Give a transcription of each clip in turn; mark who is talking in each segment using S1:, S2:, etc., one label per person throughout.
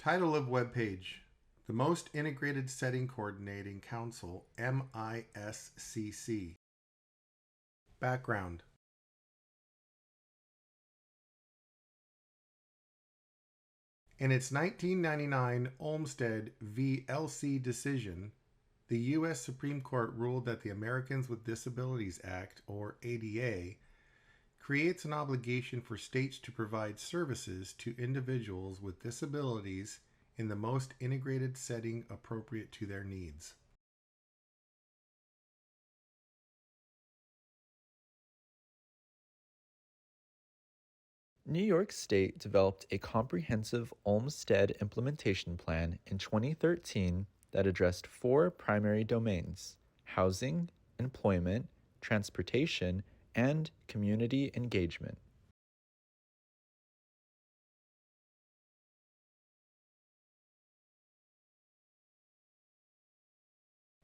S1: Title of webpage: The Most Integrated Setting Coordinating Council, MISCC. Background: in its 1999 Olmsted v. LC decision, the U.S. Supreme Court ruled that the Americans with Disabilities Act, or ADA, creates an obligation for states to provide services to individuals with disabilities in the most integrated setting appropriate to their needs.
S2: New York State developed a comprehensive Olmsted implementation plan in 2013 that addressed 4 primary domains: housing, employment, transportation, and community engagement.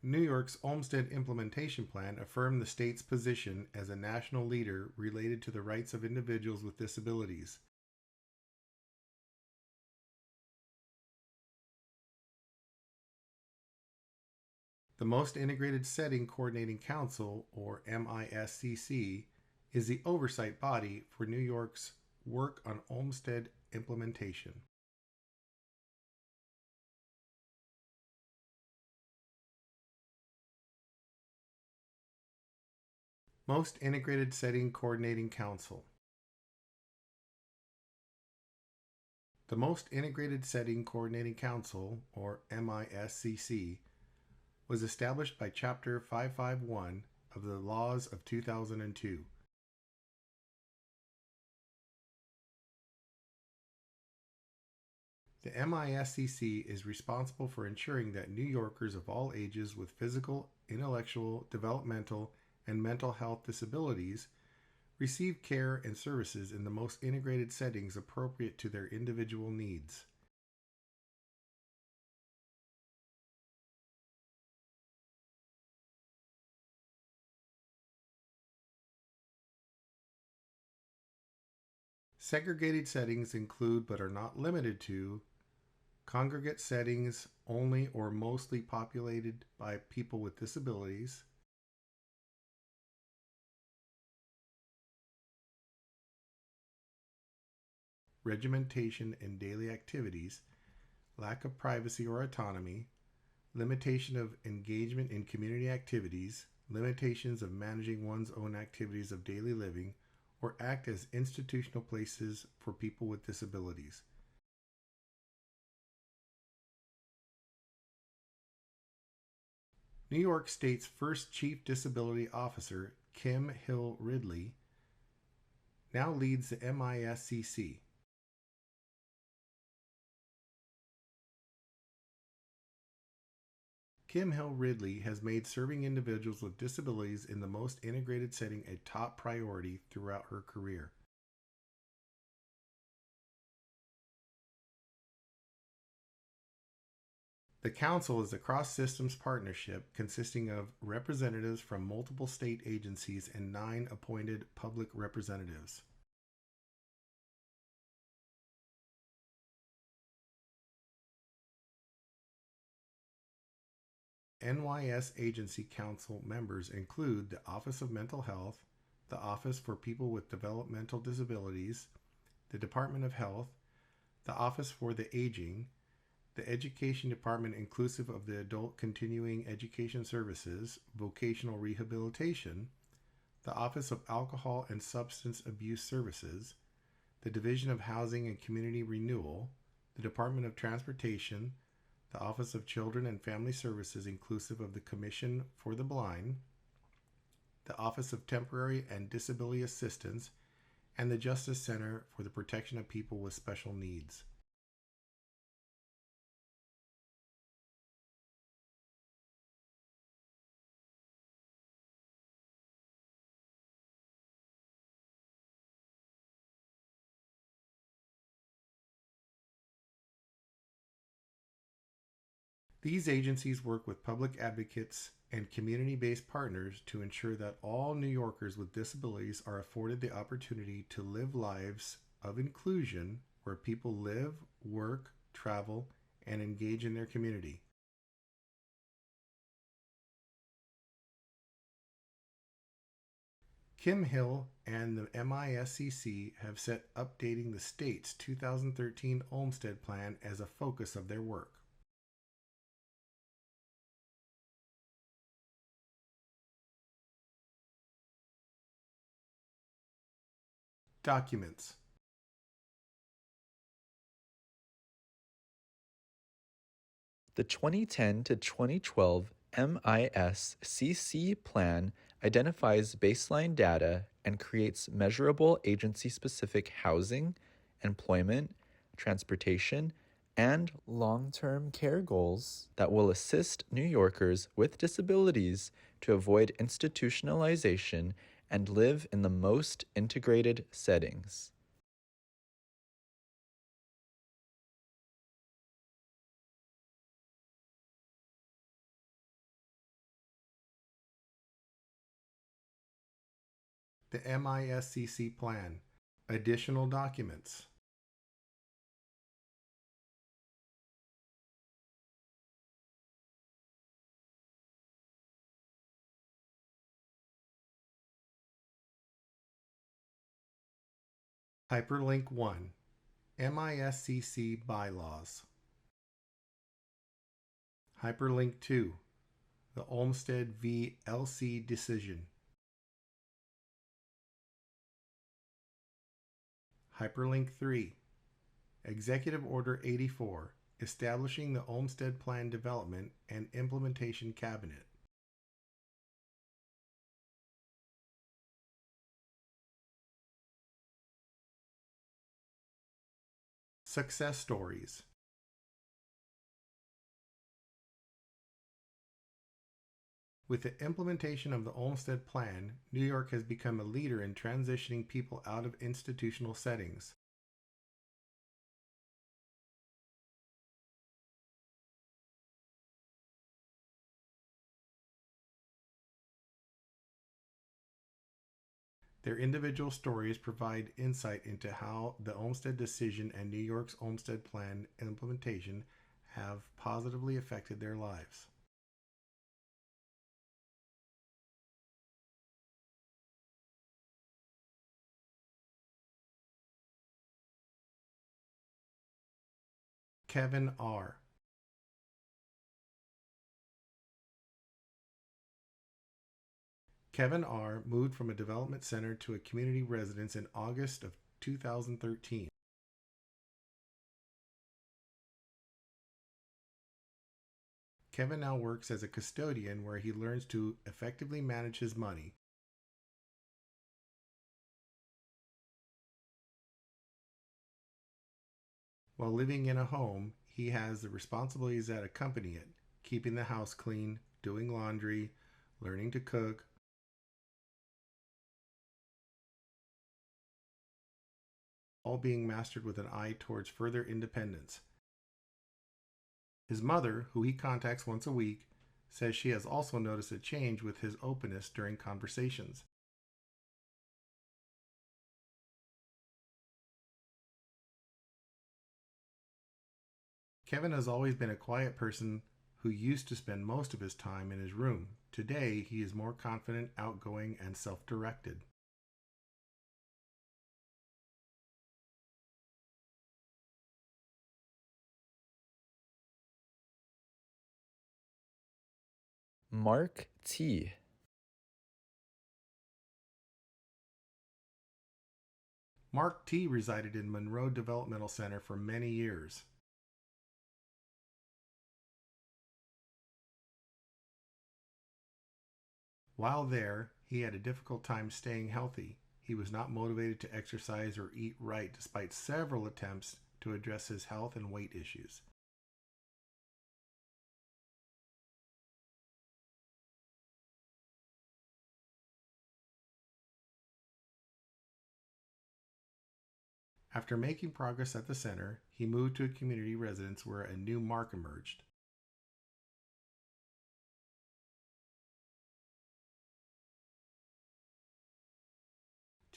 S1: New York's Olmsted Implementation Plan affirmed the state's position as a national leader related to the rights of individuals with disabilities. The Most Integrated Setting Coordinating Council, or MISCC, is the oversight body for New York's work on Olmsted implementation. Most Integrated Setting Coordinating Council. The Most Integrated Setting Coordinating Council, or MISCC, was established by Chapter 551 of the Laws of 2002. The MISCC is responsible for ensuring that New Yorkers of all ages with physical, intellectual, developmental, and mental health disabilities receive care and services in the most integrated settings appropriate to their individual needs. Segregated settings include, but are not limited to, congregate settings only or mostly populated by people with disabilities, regimentation in daily activities, lack of privacy or autonomy, limitation of engagement in community activities, limitations of managing one's own activities of daily living, or act as institutional places for people with disabilities. New York State's first Chief Disability Officer, Kim Hill Ridley, now leads the MISCC. Kim Hill Ridley has made serving individuals with disabilities in the most integrated setting a top priority throughout her career. The Council is a cross-systems partnership consisting of representatives from multiple state agencies and 9 appointed public representatives. NYS Agency Council members include the Office of Mental Health, the Office for People with Developmental Disabilities, the Department of Health, the Office for the Aging, the Education Department inclusive of the Adult Continuing Education Services, Vocational Rehabilitation, the Office of Alcohol and Substance Abuse Services, the Division of Housing and Community Renewal, the Department of Transportation, the Office of Children and Family Services inclusive of the Commission for the Blind, the Office of Temporary and Disability Assistance, and the Justice Center for the Protection of People with Special Needs. These agencies work with public advocates and community-based partners to ensure that all New Yorkers with disabilities are afforded the opportunity to live lives of inclusion where people live, work, travel, travel, and engage in their community. Kim Hill and the MISCC have set updating the state's 2013 Olmstead Plan as a focus of their work. Documents.
S2: The 2010 to 2012 MISCC plan identifies baseline data and creates measurable agency-specific housing, employment, transportation, and long-term care goals that will assist New Yorkers with disabilities to avoid institutionalization and live in the most integrated settings.
S1: The MISCC Plan. Additional documents. Hyperlink 1. MISCC Bylaws. Hyperlink 2. The Olmstead v. LC Decision. Hyperlink 3. Executive Order 84, establishing the Olmstead Plan Development and Implementation Cabinet. Success Stories. With the implementation of the Olmstead Plan, New York has become a leader in transitioning people out of institutional settings. Their individual stories provide insight into how the Olmstead decision and New York's Olmstead Plan implementation have positively affected their lives. Kevin R. Kevin R. moved from a development center to a community residence in August of 2013. Kevin now works as a custodian where he learns to effectively manage his money. While living in a home, he has the responsibilities that accompany it, keeping the house clean, doing laundry, learning to cook, all being mastered with an eye towards further independence. His mother, who he contacts once a week, says she has also noticed a change with his openness during conversations. Kevin has always been a quiet person who used to spend most of his time in his room. Today, he is more confident, outgoing, and self-directed.
S2: Mark T.
S1: Mark T. resided in Monroe Developmental Center for many years. While there, he had a difficult time staying healthy. He was not motivated to exercise or eat right despite several attempts to address his health and weight issues. After making progress at the center, he moved to a community residence where a new Mark emerged.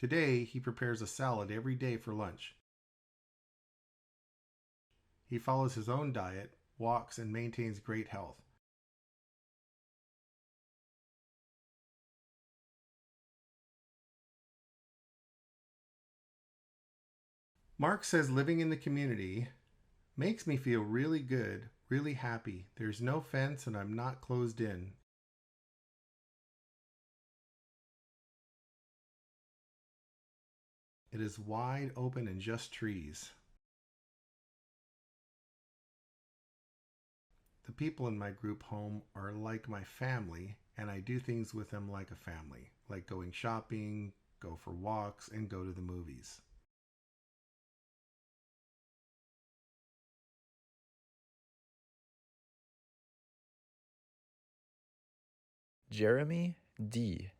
S1: Today, he prepares a salad every day for lunch. He follows his own diet, walks, and maintains great health. Mark says living in the community makes me feel really good, really happy. There's no fence and I'm not closed in. It is wide open and just trees. The people in my group home are like my family, and I do things with them like a family, like going shopping, go for walks, and go to the movies.
S2: Jeremy D.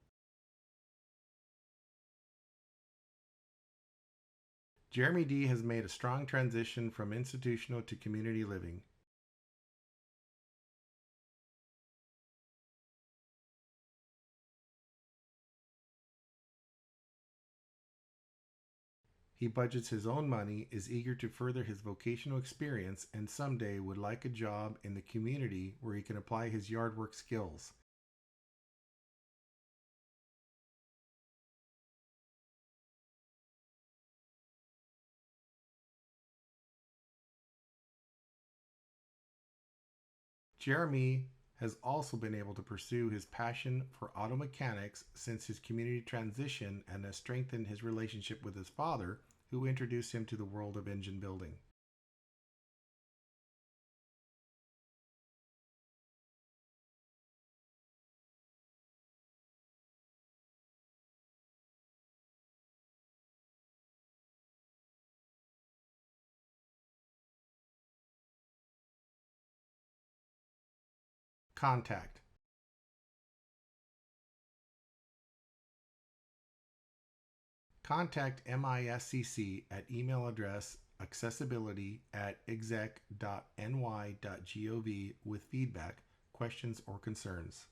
S1: Jeremy D. has made a strong transition from institutional to community living. He budgets his own money, is eager to further his vocational experience, and someday would like a job in the community where he can apply his yard work skills. Jeremy has also been able to pursue his passion for auto mechanics since his community transition and has strengthened his relationship with his father, who introduced him to the world of engine building. Contact. Contact MISCC at email address accessibility@exec.ny.gov with feedback, questions, or concerns.